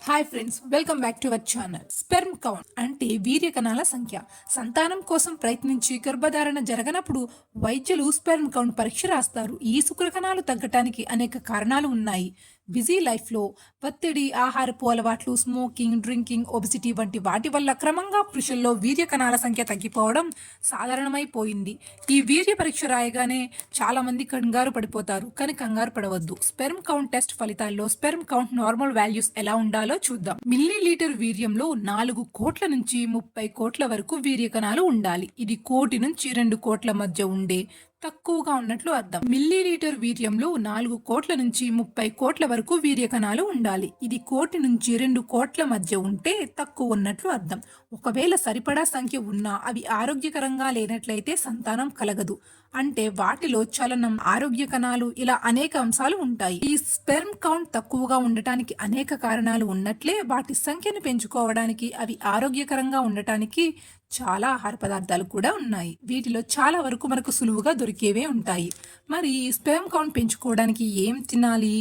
Hi friends, welcome back to our channel. Sperm count అంటే వీర్య కణాల సంఖ్య. సంతానం కోసం ప్రయత్నించి గర్భధారణ జరగనప్పుడు వైద్యులు స్పెర్మ్ కౌంట్ పరీక్ష రాస్తారు. ఈ శుక్ర కణాలు తగ్గటానికి అనేక కారణాలు ఉన్నాయి. బిజీ లైఫ్లో ఒత్తిడి, ఆహారపు అలవాట్లు, స్మోకింగ్, డ్రింకింగ్, ఒబిసిటీ వంటి వాటి వల్ల క్రమంగా పురుషుల్లో వీర్య కణాల సంఖ్య తగ్గిపోవడం సాధారణమైపోయింది. ఈ వీర్య పరీక్ష రాయగానే చాలా మంది కంగారు పడిపోతారు, కానీ కంగారు పడవద్దు. స్పెర్మ్ కౌంట్ టెస్ట్ ఫలితాల్లో స్పెర్మ్ కౌంట్ నార్మల్ వాల్యూస్ ఎలా ఉండాలో చూద్దాం. మిల్లీ లీటర్ వీర్యంలో 4 కోట్ల నుంచి 30 కోట్ల వరకు వీర్య కణాలు ఉండాలి. ఇది 1 కోటి నుంచి 2 కోట్ల మధ్య ఉండే తక్కువగా ఉన్నట్లు అర్థం. మిల్లీ లీటర్ వీర్యంలో 4 కోట్ల నుంచి 30 కోట్ల వరకు వీర్య కణాలు ఉండాలి. ఇది 1 కోటి నుంచి 2 కోట్ల మధ్య ఉంటే తక్కువ ఉన్నట్లు అర్థం. ఒకవేళ సరిపడా సంఖ్య ఉన్నా అవి ఆరోగ్యకరంగా లేనట్లయితే సంతానం కలగదు. అంటే వాటిలో చలనం, ఆరోగ్య కణాలు, ఇలా అనేక అంశాలు ఉంటాయి. ఈ స్పెర్మ్ కౌంట్ తక్కువగా ఉండటానికి అనేక కారణాలు ఉన్నట్లే వాటి సంఖ్యను పెంచుకోవడానికి, అవి ఆరోగ్యకరంగా ఉండటానికి చాలా ఆహార పదార్థాలు కూడా ఉన్నాయి. వీటిలో చాలా వరకు మనకు సులువుగా దొరికేవే ఉంటాయి. మరి ఈ స్పెర్మ్ కౌంట్ పెంచుకోవడానికి ఏం తినాలి,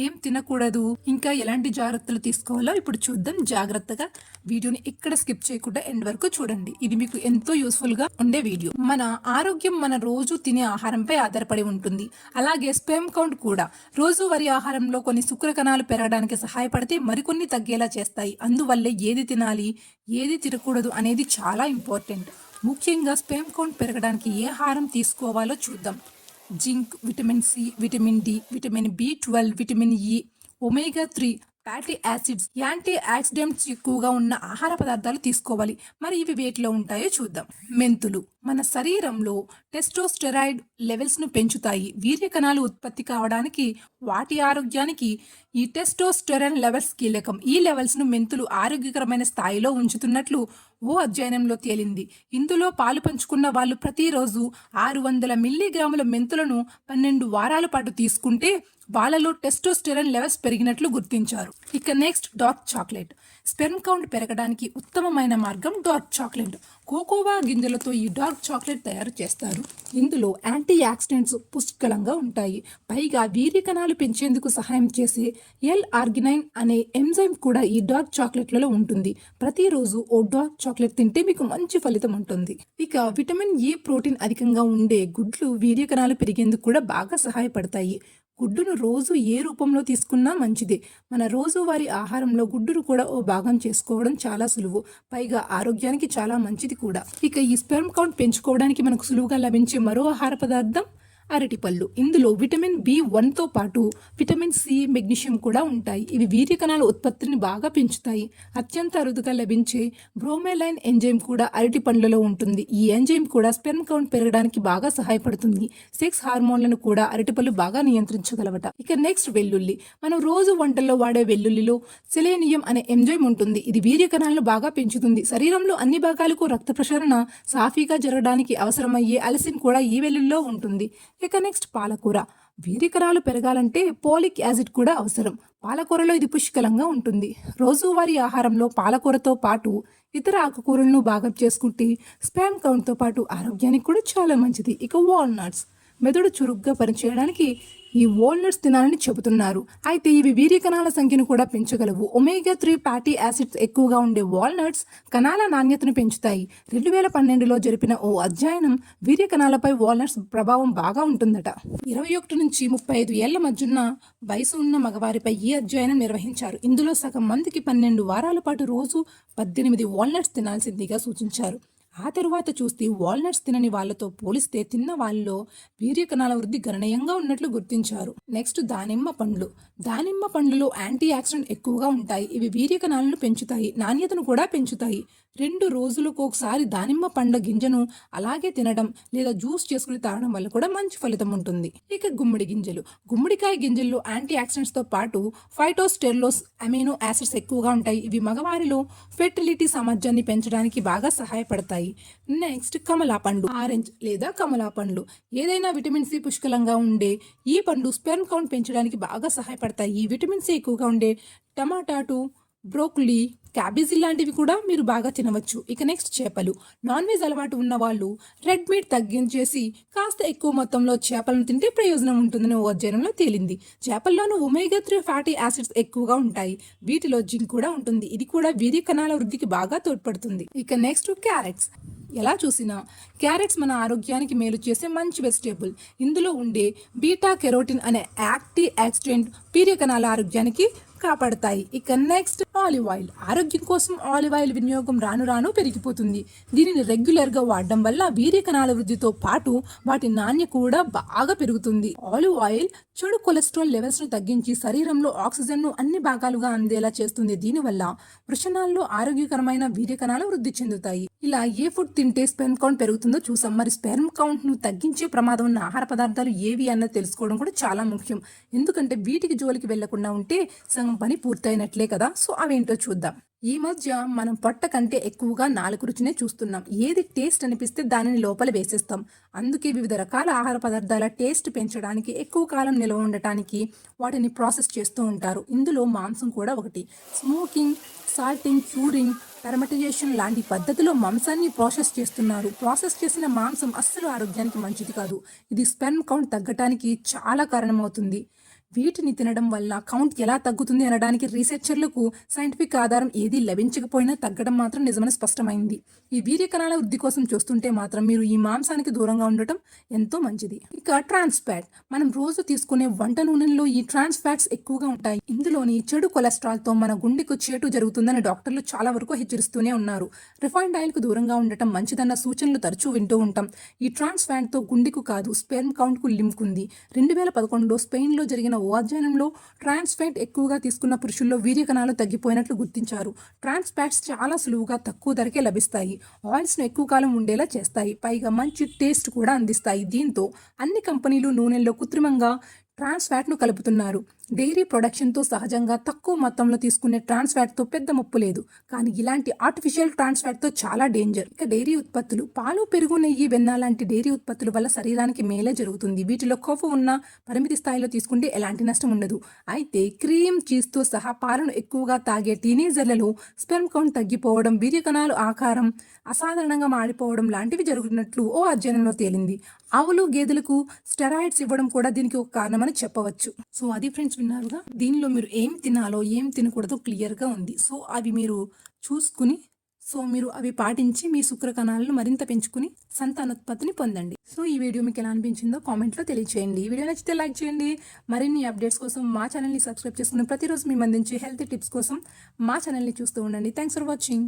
ఏం తినకూడదు, ఇంకా ఎలాంటి జాగ్రత్తలు తీసుకోవాలో ఇప్పుడు చూద్దాం. జాగ్రత్తగా వీడియోని ఎక్కడ స్కిప్ చేయకుండా ఎండ్ వరకు చూడండి. ఇది మీకు ఎంతో యూస్ఫుల్ గా ఉండే వీడియో. మన ఆరోగ్యం మన రోజు తినే ఆహారంపై ఆధారపడి ఉంటుంది. అలాగే స్పెర్మ్ కౌంట్ కూడా. రోజువారీ ఆహారంలో కొన్ని శుక్ర కణాలు పెరగడానికి సహాయపడితే మరికొన్ని తగ్గేలా చేస్తాయి. అందువల్లే ఏది తినాలి, ఏది తినకూడదు అనేది చాలా ఇంపార్టెంట్. ముఖ్యంగా స్పెర్మ్ కౌంట్ పెరగడానికి ఏ ఆహారం తీసుకోవాలో చూద్దాం. Zinc, vitamin C, vitamin D, vitamin బి12, vitamin E, omega 3 fatty acids, antioxidants ఎక్కువగా ఉన్న ఆహార పదార్థాలు తీసుకోవాలి. మరి ఇవి వేటిలో ఉంటాయో చూద్దాం. మెంతులు మన శరీరంలో టెస్టోస్టెరాయిడ్ లెవెల్స్ ను పెంచుతాయి. వీర్య కణాలు ఉత్పత్తి కావడానికి, వాటి ఆరోగ్యానికి ఈ టెస్టోస్టెరాన్ లెవెల్స్ కీలకం. ఈ లెవెల్స్ ను మెంతులు ఆరోగ్యకరమైన స్థాయిలో ఉంచుతున్నట్లు ఓ అధ్యయనంలో తేలింది. ఇందులో పాలు పంచుకున్న వాళ్ళు ప్రతిరోజు 600 మిల్లీగ్రాముల మెంతులను 12 వారాల పాటు తీసుకుంటే వాళ్ళలో టెస్టోస్టెరాన్ లెవెల్స్ పెరిగినట్లు గుర్తించారు. ఇక next, dark chocolate. Sperm count పెరగడానికి ఉత్తమమైన మార్గం డార్క్ చాక్లెట్. కోకోవా గింజలతో ఈ డార్క్ చాక్లెట్ తయారు చేస్తారు. ఇందులో యాంటీ ఆక్సిడెంట్స్ పుష్కలంగా ఉంటాయి. పైగా వీర్య కణాలు పెంచేందుకు సహాయం చేసే L-ఆర్గినైన్ అనే ఎంజైమ్ కూడా ఈ డార్క్ చాక్లెట్లలో ఉంటుంది. ప్రతిరోజు ఓ డార్క్ చాక్లెట్ తింటే మీకు మంచి ఫలితం ఉంటుంది. ఇక విటమిన్ ఇ ప్రోటీన్ అధికంగా ఉండే గుడ్లు వీర్య కణాలు పెరిగేందుకు కూడా బాగా సహాయపడతాయి. గుడ్డును రోజు ఏ రూపంలో తీసుకున్నా మంచిదే. మన రోజువారీ ఆహారంలో గుడ్డును కూడా ఓ భాగం చేసుకోవడం చాలా సులువు. పైగా ఆరోగ్యానికి చాలా మంచిది కూడా. ఇక ఈ స్పెర్మ్ కౌంట్ పెంచుకోవడానికి మనకు సులువుగా లభించే మరో ఆహార పదార్థం అరటిపళ్ళు. ఇందులో విటమిన్ బి1తో పాటు విటమిన్ సి, మెగ్నీషియం కూడా ఉంటాయి. ఇవి వీర్య కణాల ఉత్పత్తిని బాగా పెంచుతాయి. అత్యంత అరుదుగా లభించే బ్రోమెలైన్ ఎంజైమ్ కూడా అరటి పండ్లలో ఉంటుంది. ఈ ఎంజైమ్ కూడా స్పెర్మ్ కౌంట్ పెరగడానికి బాగా సహాయపడుతుంది. సెక్స్ హార్మోన్లను కూడా అరటిపళ్ళు బాగా నియంత్రించగలవట. ఇక నెక్స్ట్, వెల్లుల్లి. మనం రోజు వంటల్లో వాడే వెల్లుల్లిలో సెలేనియం అనే ఎంజైమ్ ఉంటుంది. ఇది వీర్య కణాలను బాగా పెంచుతుంది. శరీరంలో అన్ని భాగాలకు రక్త ప్రసరణ సాఫీగా జరగడానికి అవసరమయ్యే అలసిన్ కూడా ఈ వెల్లుల్లో ఉంటుంది. ఇక నెక్స్ట్, పాలకూర. వీర్య కణాలు పెరగాలంటే పోలిక్ యాసిడ్ కూడా అవసరం. పాలకూరలో ఇది పుష్కలంగా ఉంటుంది. రోజువారీ ఆహారంలో పాలకూరతో పాటు ఇతర ఆకుకూరలను భాగం చేసుకుంటే స్పెర్మ్ కౌంట్తో పాటు ఆరోగ్యానికి కూడా చాలా మంచిది. ఇక వాల్నట్స్. మెదడు చురుగ్గా పనిచేయడానికి ఈ వాల్నట్స్ తినాలని చెబుతున్నారు. అయితే ఇవి వీర్య కణాల సంఖ్యను కూడా పెంచగలవు. ఒమేగా 3 ఫ్యాటీ యాసిడ్స్ ఎక్కువగా ఉండే వాల్నట్స్ కణాల నాణ్యతను పెంచుతాయి. 2012లో జరిపిన ఓ అధ్యయనం వీర్య కణాలపై వాల్నట్స్ ప్రభావం బాగా ఉంటుందట. 21 నుంచి 35 ఏళ్ల మధ్యున్న వయసు ఉన్న మగవారిపై ఈ అధ్యయనం నిర్వహించారు. ఇందులో సగం మందికి 12 వారాల పాటు రోజు 18 వాల్నట్స్ తినాల్సిందిగా సూచించారు. ఆ తరువాత చూస్తే వాల్నట్స్ తినని వాళ్లతో పోలిస్తే తిన్న వాళ్ళలో వీర్య కణాల వృద్ధి గణనీయంగా ఉన్నట్లు గుర్తించారు. నెక్స్ట్, దానిమ్మ పండ్లు. దానిమ్మ పండ్లలో యాంటీ ఆక్సిడెంట్ ఎక్కువగా ఉంటాయి. ఇవి వీర్య కణాలను పెంచుతాయి, నాణ్యతను కూడా పెంచుతాయి. 2 రోజులకు ఒకసారి దానిమ్మ పండ్ల గింజను అలాగే తినడం లేదా జ్యూస్ చేసుకుని తాగడం వల్ల కూడా మంచి ఫలితం ఉంటుంది. ఇక గుమ్మడి గింజలు. గుమ్మడికాయ గింజల్లో యాంటీ ఆక్సిడెంట్స్ తో పాటు ఫైటోస్టెరోల్స్ అమినో యాసిడ్స్ ఎక్కువగా ఉంటాయి. ఇవి మగవారిలో ఫెర్టిలిటీ సామర్థ్యాన్ని పెంచడానికి బాగా సహాయపడతాయి. నెక్స్ట్, కమలా పండు. ఆరెంజ్ లేదా కమలా పండ్లు. ఏదైనా విటమిన్ సి పుష్కలంగా ఉండే ఈ పండు స్పెర్మ్ కౌంట్ పెంచడానికి బాగా సహాయపడతాయి. ఈ విటమిన్ సి ఎక్కువగా ఉండే టమాటాలు, బ్రోకలీ, క్యాబేజీ లాంటివి కూడా మీరు బాగా తినవచ్చు. ఇక నెక్స్ట్ చేపలు. నాన్ వెజ్ అలవాటు ఉన్న వాళ్ళు రెడ్ మీట్ తగ్గించేసి కాస్త ఎక్కువ మొత్తంలో చేపలను తింటే ప్రయోజనం ఉంటుందని ఓ అధ్యయనంలో తేలింది. చేపల్లోనూ ఒమేగా 3 ఫ్యాటీ యాసిడ్స్ ఎక్కువగా ఉంటాయి. వీటిలో జింక్ కూడా ఉంటుంది. ఇది కూడా వీర్య కణాల వృద్ధికి బాగా తోడ్పడుతుంది. ఇక నెక్స్ట్ క్యారెట్స్. ఎలా చూసినా క్యారెట్స్ మన ఆరోగ్యానికి మేలు చేసే మంచి వెజిటేబుల్. ఇందులో ఉండే బీటా కెరోటిన్ అనే యాంటీ ఆక్సిడెంట్ వీర్య కణాల ఆరోగ్యానికి కాపాడతాయి. ఇక నెక్స్ట్ ఆలివ్ ఆయిల్. ఆరోగ్యం కోసం ఆలివ్ ఆయిల్ వినియోగం రాను రాను పెరిగిపోతుంది. దీనిని రెగ్యులర్గా వాడడం వల్ల వీర్య కణాల వృద్ధితో పాటు వాటి నాణ్యత కూడా బాగా పెరుగుతుంది. ఆలివ్ ఆయిల్ చెడు కొలెస్ట్రాల్ లెవెల్స్ను తగ్గించి శరీరంలో ఆక్సిజన్ను అన్ని భాగాలుగా అందేలా చేస్తుంది. దీనివల్ల వృషణాల్లో ఆరోగ్యకరమైన వీర్య కణాలు వృద్ధి చెందుతాయి. ఇలా ఏ ఫుడ్ తింటే స్పెర్మ్ కౌంట్ పెరుగుతుందో చూసాం. మరి స్పెర్మ్ కౌంట్ను తగ్గించే ప్రమాదం ఉన్న ఆహార పదార్థాలు ఏవి అన్నది తెలుసుకోవడం కూడా చాలా ముఖ్యం. ఎందుకంటే వీటికి జోలికి వెళ్లకుండా ఉంటే సగం పని పూర్తయినట్లే కదా. సో అవేంటో చూద్దాం. ఈ మధ్య మనం పొట్ట కంటే ఎక్కువగా నాలుగు రుచినే చూస్తున్నాం. ఏది టేస్ట్ అనిపిస్తే దానిని లోపల వేసేస్తాం. అందుకే వివిధ రకాల ఆహార పదార్థాల టేస్ట్ పెంచడానికి, ఎక్కువ కాలం నిల్వ ఉండటానికి వాటిని ప్రాసెస్ చేస్తూ ఉంటారు. ఇందులో మాంసం కూడా ఒకటి. స్మోకింగ్, సాల్టింగ్, క్యూరింగ్, పెర్మటైజేషన్ లాంటి పద్ధతిలో మాంసాన్ని ప్రాసెస్ చేస్తున్నారు. ప్రాసెస్ చేసిన మాంసం అస్సలు ఆరోగ్యానికి మంచిది కాదు. ఇది స్పెర్మ్ కౌంట్ తగ్గటానికి చాలా కారణమవుతుంది. వీటిని తినడం వల్ల కౌంట్ ఎలా తగ్గుతుంది అనడానికి రీసెర్చర్లకు సైంటిఫిక్ ఆధారం ఏదీ లభించకపోయినా తగ్గడం మాత్రం నిజమని స్పష్టమైంది. ఈ వీర్య కణాల వృద్ధి కోసం చూస్తుంటే మాత్రం మీరు ఈ మాంసానికి దూరంగా ఉండటం ఎంతో మంచిది. ఇక ట్రాన్స్ ఫ్యాట్. మనం రోజు తీసుకునే వంట నూనెల్లో ఈ ట్రాన్స్ ఫ్యాట్స్ ఎక్కువగా ఉంటాయి. ఇందులోని చెడు కొలెస్ట్రాల్తో మన గుండెకు చేటు జరుగుతుందని డాక్టర్లు చాలా వరకు హెచ్చరిస్తూనే ఉన్నారు. రిఫైన్డ్ ఆయిల్కు దూరంగా ఉండటం మంచిదన్న సూచనలు తరచూ వింటూ ఉంటాం. ఈ ట్రాన్స్ ఫ్యాట్తో గుండెకు కాదు స్పెర్మ్ కౌంట్కు లింక్ ఉంది. 2011లో స్పెయిన్లో జరిగిన ఓ అధ్యయనంలో ట్రాన్స్ ఫ్యాట్ ఎక్కువగా తీసుకున్న పురుషుల్లో వీర్య కణాలు తగ్గిపోయినట్లు గుర్తించారు. ట్రాన్స్ ఫ్యాట్స్ చాలా సులువుగా తక్కువ ధరకే లభిస్తాయి. ఆయిల్స్ను ఎక్కువ కాలం ఉండేలా చేస్తాయి. పైగా మంచి టేస్ట్ కూడా అందిస్తాయి. దీంతో అన్ని కంపెనీలు నూనెల్లో కృత్రిమంగా ట్రాన్స్ ఫ్యాట్ను కలుపుతున్నారు. డైరీ ప్రొడక్షన్తో సహజంగా తక్కువ మొత్తంలో తీసుకునే ట్రాన్స్ ఫ్యాట్తో పెద్ద ముప్పు లేదు. కానీ ఇలాంటి ఆర్టిఫిషియల్ ట్రాన్స్ ఫ్యాట్తో చాలా డేంజర్. ఇక డైరీ ఉత్పత్తులు. పాలు, పెరుగు, నెయ్యి, వెన్న లాంటి డైరీ ఉత్పత్తుల వల్ల శరీరానికి మేలే జరుగుతుంది. వీటిలో కొవ్వు ఉన్న పరిమితి స్థాయిలో తీసుకుంటే ఎలాంటి నష్టం ఉండదు. అయితే క్రీమ్, చీజ్తో సహా పాలను ఎక్కువగా తాగే టీనేజర్లలో స్పెర్మ్ కౌంట్ తగ్గిపోవడం, వీర్య కణాలు ఆకారం అసాధారణంగా మారిపోవడం లాంటివి జరుగుతున్నట్లు ఓ అధ్యయనంలో తేలింది. ఆవులు, గేదెలకు స్టెరాయిడ్స్ ఇవ్వడం కూడా దీనికి ఒక కారణమని చెప్పవచ్చు. సో అది ఫ్రెండ్స్, విన్నారుగా. దీనిలో మీరు ఏం తినాలో ఏం తినకూడదో క్లియర్గా ఉంది. సో అవి మీరు చూసుకుని మీరు అవి పాటించి మీ శుక్ర కణాలను మరింత పెంచుకుని సంతానోత్పత్తిని పొందండి. సో ఈ వీడియో మీకు ఎలా అనిపించిందో కామెంట్లో తెలియచేయండి. ఈ వీడియో నచ్చితే లైక్ చేయండి. మరిన్ని అప్డేట్స్ కోసం మా ఛానల్ని సబ్స్క్రైబ్ చేసుకుని ప్రతిరోజు మేము అందించే హెల్తీ టిప్స్ కోసం మా ఛానల్ని చూస్తూ ఉండండి. Thanks for watching.